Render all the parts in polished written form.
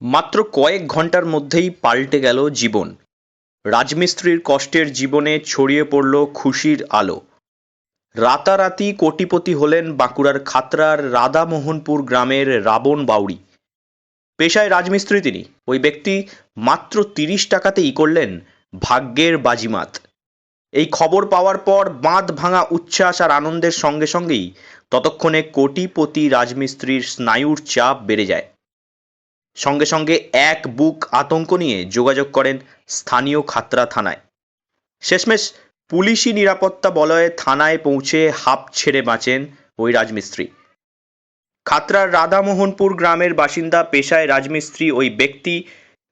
মাত্র কয়েক ঘন্টার মধ্যেই পাল্টে গেল জীবন। রাজমিস্ত্রির কষ্টের জীবনে ছড়িয়ে পড়ল খুশির আলো। রাতারাতি কোটিপতি হলেন বাঁকুড়ার খাতড়ার রাধামোহনপুর গ্রামের রাবণ বাউরি। পেশায় রাজমিস্ত্রি তিনি। ওই ব্যক্তি মাত্র ৩০ টাকাতেই করলেন ভাগ্যের বাজিমাত। এই খবর পাওয়ার পর বাঁধ ভাঙা উচ্ছ্বাস আর আনন্দের সঙ্গে সঙ্গেই ততক্ষণে কোটিপতি রাজমিস্ত্রির স্নায়ুর চাপ বেড়ে যায়। সঙ্গে সঙ্গে এক বুক আতঙ্ক নিয়ে যোগাযোগ করেন স্থানীয় খাতড়া থানায়। শেষমেশ পুলিশি নিরাপত্তা বলয়ে থানায় পৌঁছে হাঁপ ছেড়ে বাঁচেন ওই রাজমিস্ত্রি। খাতড়ার রাধামোহনপুর গ্রামের বাসিন্দা, পেশায় রাজমিস্ত্রি ওই ব্যক্তি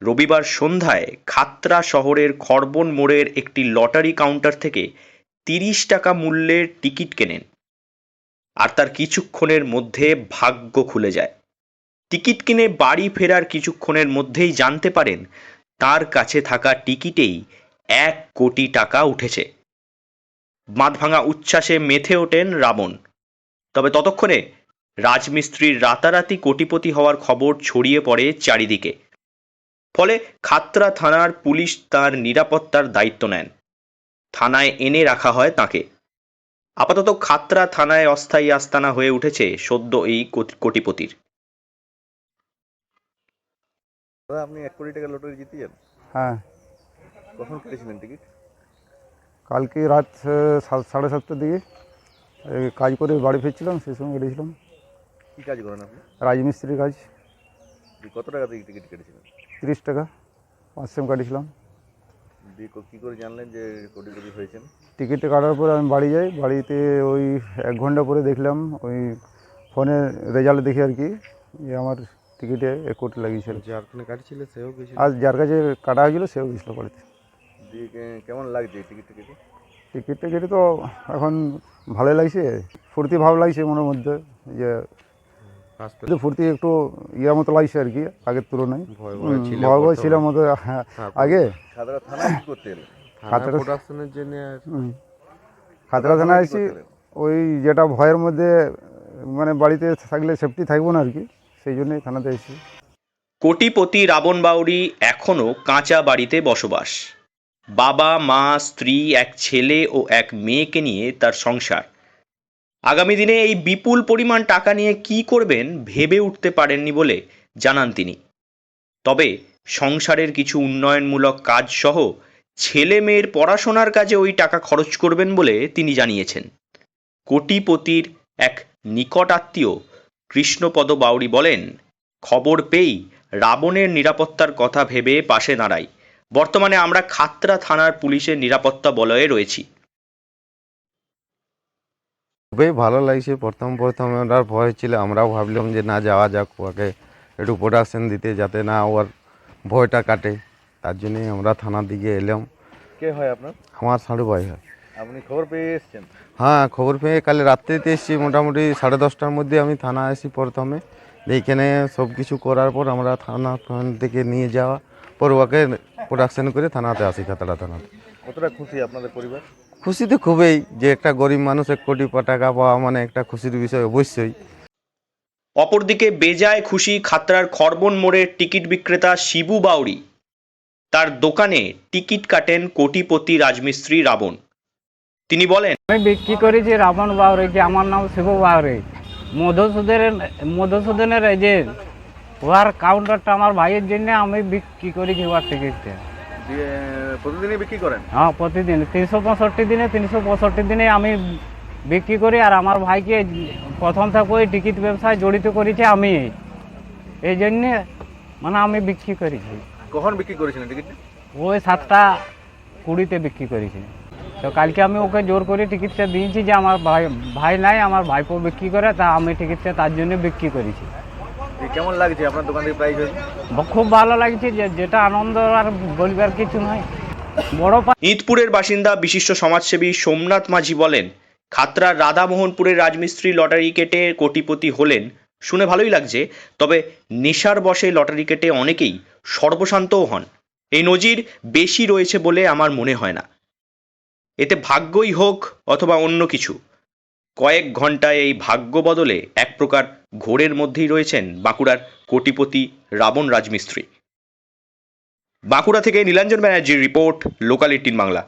রবিবার সন্ধ্যায় খাতড়া শহরের খড়বন মোড়ের একটি লটারি কাউন্টার থেকে ৩০ টাকা মূল্যের টিকিট কেনেন। আর তার কিছুক্ষণের মধ্যে ভাগ্য খুলে যায়। টিকিট কিনে বাড়ি ফেরার কিছুক্ষণের মধ্যেই জানতে পারেন তার কাছে থাকা টিকিটেই ১ কোটি টাকা উঠেছে। বাঁধভাঙা উচ্ছ্বাসে মেতে ওঠেন রাবণ। তবে ততক্ষণে রাজমিস্ত্রির রাতারাতি কোটিপতি হওয়ার খবর ছড়িয়ে পড়ে চারিদিকে। ফলে খাতড়া থানার পুলিশ তার নিরাপত্তার দায়িত্ব নেন। থানায় এনে রাখা হয় তাকে। আপাতত খাতড়া থানায় অস্থায়ী আস্তানা হয়ে উঠেছে সদ্য এই কোটিপতির। দাদা, আপনি ১ কোটি টাকা লটারি জিতেছেন? হ্যাঁ, কখন কেটেছিলেন টিকিট? কালকে রাত ৭:৩০টার দিকে কাজ করে বাড়ি ফিরছিলাম, সেই সময় কেটেছিলাম। কী কাজ করেন আপনি? রাজমিস্ত্রির কাজ। কত টাকা দিয়ে টিকিট কেটেছিলেন? ৩০ টাকা ৫ সেম কাটিয়েছিলাম। দিয়ে কী করে জানলেন যে কোটিপতি হয়েছেন? টিকিটটা কাটার পরে আমি বাড়ি যাই। বাড়িতে ওই ১ ঘন্টা পরে দেখলাম, ওই ফোনে রেজাল্ট দেখি আর কি, যে আমার টিকিটে ১ কোটি লাগিয়েছিল। যার ফোনে কাটছিল সেও গেছিল? আর যার কাছে কাটা হয়েছিল সেও গেছিলো বাড়িতে। দিয়ে কেমন লাগছে টিকিটটা কেটে? টিকিটটা কেটে তো এখন ভালোই লাগছে, ফুর্তি ভাব লাগছে মনের মধ্যে, যে ফুর্তি একটু ইয়ের মতো লাগছে আর কি, আগের তুলনায়। ভয় ছিল মতো আগে। খাতড়া থানায় কী করতে এলেন? প্রোডাকশনের জন্য খাতড়া থানায় আছি। ওই যেটা ভয়ের মধ্যে, মানে বাড়িতে থাকলে সেফটি থাকবো না আর কি, সেই জন্যই থানাতে এসেছি। কোটিপতি রাবণ বাউরি এখনো কাঁচা বাড়িতে বসবাস। বাবা, মা, স্ত্রী, এক ছেলে ও এক মেয়েকে নিয়ে তার সংসার। আগামী দিনে এই বিপুল পরিমাণ টাকা নিয়ে কি করবেন ভেবে উঠতে পারেননি বলে জানান তিনি। তবে সংসারের কিছু উন্নয়নমূলক কাজ সহ ছেলে মেয়ের পড়াশোনার কাজে ওই টাকা খরচ করবেন বলে তিনি জানিয়েছেন। কোটিপতির এক নিকট আত্মীয় কৃষ্ণপদ বাউরি বলেন, খবর পেয়েই রাবণের নিরাপত্তার কথা ভেবে পাশে দাঁড়াই। বর্তমানে আমরা খাতড়া থানার পুলিশের নিরাপত্তা বলয়ে রয়েছি। খুবই ভালো লাগছে। প্রথমে ওনার ভয় ছিল, আমরাও ভাবলাম যে না, যাওয়া যাক, ওকে একটু প্রোডাকশন দিতে, যাতে না ওর ভয়টা কাটে। তার জন্যই আমরা থানার দিকে এলাম। কে হয় আপনার? আমার সাড়ে ভয় হয়। আপনি খবর পেয়ে এসেছেন? হ্যাঁ, খবর পেয়ে কাল রাত্রিতে এসেছি। মোটামুটি 10:30টার মধ্যে আমি থানা আসি প্রথমে। এইখানে সব কিছু করার পর আমরা থানা থেকে নিয়ে যাওয়া পর ওকে প্রোডাকশন করে থানাতে আসি, খাতড়া থানাতে। কতটা খুশি আপনাদের পরিবার? খুশি তো খুবই, যে একটা গরিব মানুষ ১ কোটি টাকা পাওয়া মানে একটা খুশির বিষয় অবশ্যই। অপরদিকে বেজায় খুশি খাতড়ার খড়বন মোড়ের টিকিট বিক্রেতা শিবু বাউরি। তার দোকানে টিকিট কাটেন কোটিপতি রাজমিস্ত্রি রাবণ। তিনি বলেন, আমি বিক্রি করেছি রাবণ বাউরি, যে আমার নাম শিবু বাউরি। মধুসূদনের এজেন্ট। ওয়ার কাউন্টারটা আমার ভাইয়ের জন্য আমি বিক্রি করেছি ওয়ার টিকিটটা। দিয়ে প্রতিদিনই বিক্রি করেন? হ্যাঁ, প্রতিদিন ৩৬৫ দিনে আমি বিক্রি করি। আর আমার ভাইকে প্রথম থেকে ওই টিকিট ব্যবসায় জড়িত করেছি আমি, এই জন্যে মানে আমি বিক্রি করেছি। কখন বিক্রি করেছিলেন টিকিটটা? ওই 7:20 বিক্রি করেছি। তো কালকে আমি ওকে জোর করে টিকিটটা দিয়েছি, যে আমার ভাই নাই, আমার ভাইপো বিক্রি করে, তা আমি টিকিটটা তার জন্য বিক্রি করেছি। কেমন লাগছে আপনার দোকান থেকে প্রাইস হয়েছে? খুব ভালো লাগছে, যেটা আনন্দ আর বলবার কিছু নয়। বড় ইঁদপুরের বাসিন্দা বিশিষ্ট সমাজসেবী সোমনাথ মাঝি বলেন, খাতড়ার রাধামোহনপুরের রাজমিস্ত্রি লটারি কেটে কোটিপতি হলেন শুনে ভালোই লাগছে। তবে নেশার বশে লটারি কেটে অনেকেই সর্বশান্তও হন। এই নজির বেশি রয়েছে বলে আমার মনে হয় না। এতে ভাগ্যই হোক অথবা অন্য কিছু, কয়েক ঘন্টায় এই ভাগ্য বদলে এক প্রকার ঘোরের মধ্যেই রয়েছেন বাঁকুড়ার কোটিপতি রাবণ রাজমিস্ত্রি। বাঁকুড়া থেকে নীলাঞ্জন ব্যানার্জির রিপোর্ট, লোকাল 18 বাংলা।